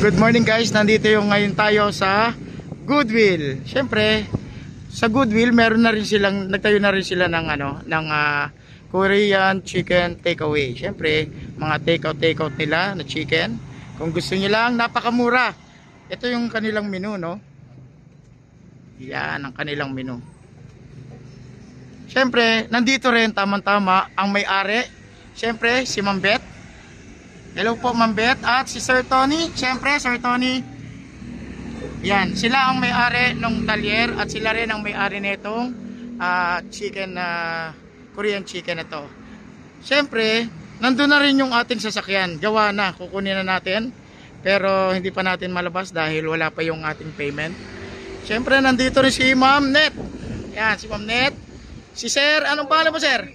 Good morning guys, nandito yung ngayon tayo sa Goodwill. Siyempre, sa Goodwill meron na rin silang, nagtayo na rin sila ng Korean chicken takeaway. Siyempre, mga takeout nila na chicken. Kung gusto niyo lang, napakamura. Ito yung kanilang menu, no? Yan ang kanilang menu. Siyempre, nandito rin tamang-tama ang may-ari. Siyempre, si Ma'am Beth. Hello po Ma'am Beth. At si Sir Tony. Siyempre, Sir Tony. Yan, sila ang may-ari ng talyer at sila rin ang may-ari nitong chicken, Korean chicken na to. Siyempre, nandun na rin yung ating sasakyan. Gawa na, kukunin na natin. Pero hindi pa natin malabas dahil wala pa yung ating payment. Siyempre, nandito rin si Ma'am Net. Yan, si Ma'am Net. Si Sir, anong pangalan mo Sir?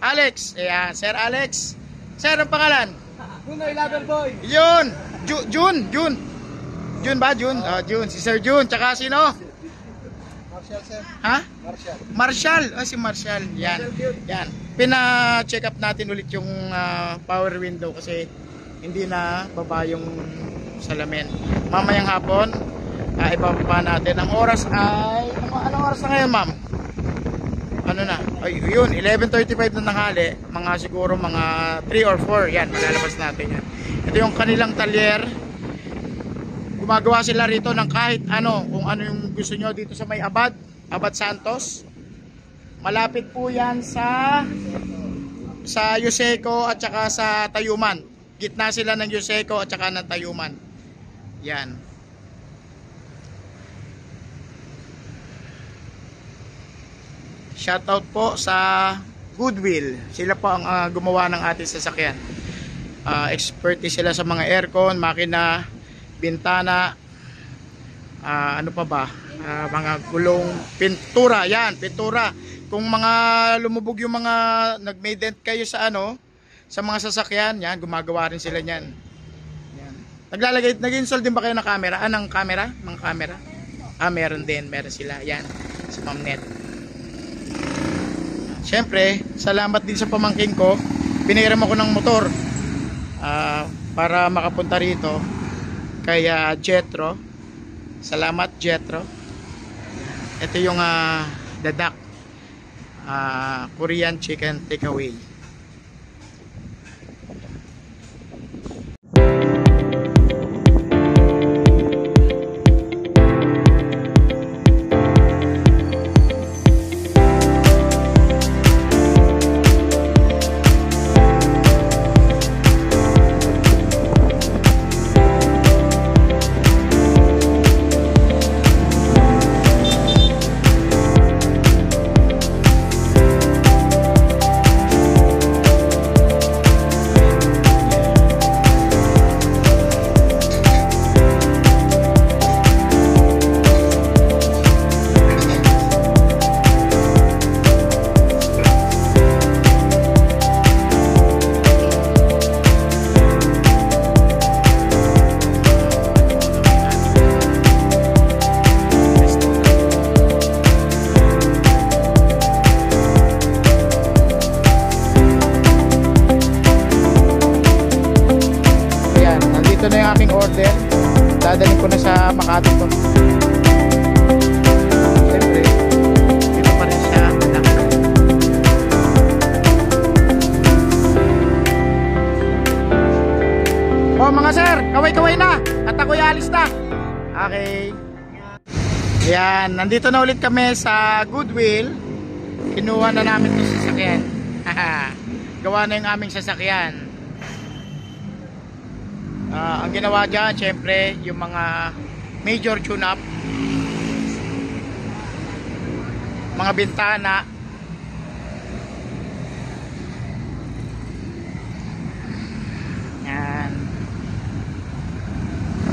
Alex. Ayan, Sir Alex. Sir, ang pangalan? Hunoy Lover Boy. Yun. Jun. Jun ba? Jun. Jun. Si Sir Jun. Tsaka sino? Marshall, sir. Ha? Marshall. Si Marshall. Yan. Yan. Pina-check up natin ulit yung power window kasi hindi na baba yung salamin. Mamayang hapon, ibababa natin. Ang oras ay... Anong oras na ngayon, ma'am? Ano na? Ay, yun, 11:35 na tanghali. Mga siguro mga 3 or 4. Yan, malalabas natin yan. Ito yung kanilang talyer. Gumagawa sila rito ng kahit ano, kung ano yung gusto nyo dito sa may Abad Santos. Malapit po yan sa Yuseco at saka sa Tayuman. Gitna sila ng Yuseco at saka ng Tayuman. Yan. Shoutout po sa Goodwill. Sila po ang gumawa ng ating sasakyan. Expertise sila sa mga aircon, makina, bintana, ano pa ba? Mga gulong, pintura. Yan, pintura. Kung mga lumubog yung mga nag-may dent kayo sa sa mga sasakyan, yan, gumagawa rin sila niyan. Yan. Nag-install din ba kayo ng camera? Ng camera? Mga camera? Meron din, meron sila. Yan, si Ma'am Net. Siyempre, salamat din sa pamangking ko. Pinahiram ako ng motor para makapunta rito kay Jetro. Salamat Jetro. Ito yung dadak Korean chicken takeaway. Ito na yung aking order. Dadalhin ko na sa Makati to. Siyempre, ito pa rin siya. Oh mga sir, kaway-kaway na. At ako'y alis na. Okay. Yan, nandito na ulit kami sa Goodwill. Kinuha na namin ito sa sasakyan. Gawa na yung aming sasakyan. Ang ginawa dyan, syempre, yung mga major tune-up, mga bintana, yan.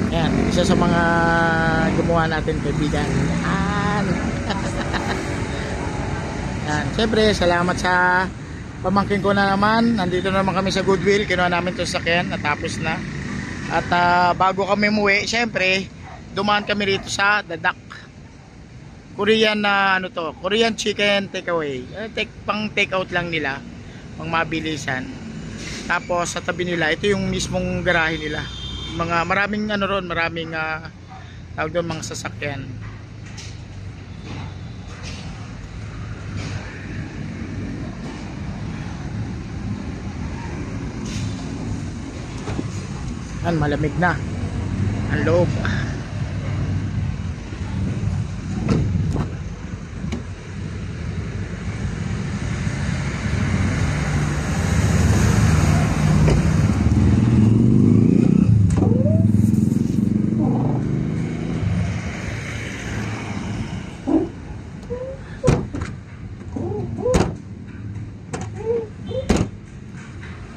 Yan, isa sa mga gumawa natin kaibigan. Yan, syempre, salamat sa pamangkin ko na naman. Nandito na naman kami sa Goodwill. Kinuha namin ito sa sasakyan, natapos na. At bago kami umuwi, syempre, dumaan kami rito sa Dadak. Korean Korean chicken takeaway. Pang take out lang nila, pang mabilisan. Tapos sa tabi nila, ito yung mismong garahe nila. mga maraming ano ron, maraming tawag doon mga sasakyan. Yan, malamig na ang loob.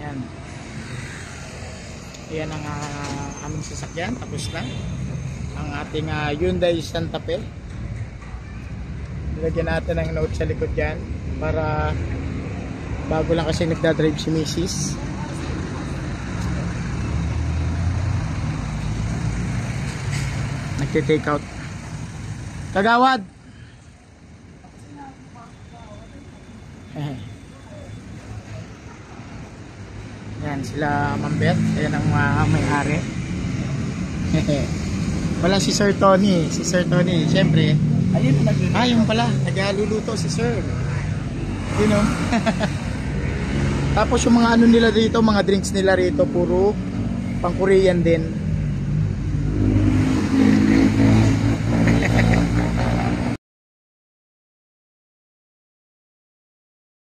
Yan. Yan ang aming sasakyan. Tapos na ang ating Hyundai Santa Fe. Lagyan natin ng note sa likod yan para bago lang kasi nagdadrive si Mrs. Nagte-take out. Kagawad! Yan sila Mambet. Ayan ang may-ari. Wala si Sir Tony. Si Sir Tony, syempre. Ayun pala, nagluluto si Sir. You know. Tapos yung mga ano nila dito, mga drinks nila rito, puro pang Korean din.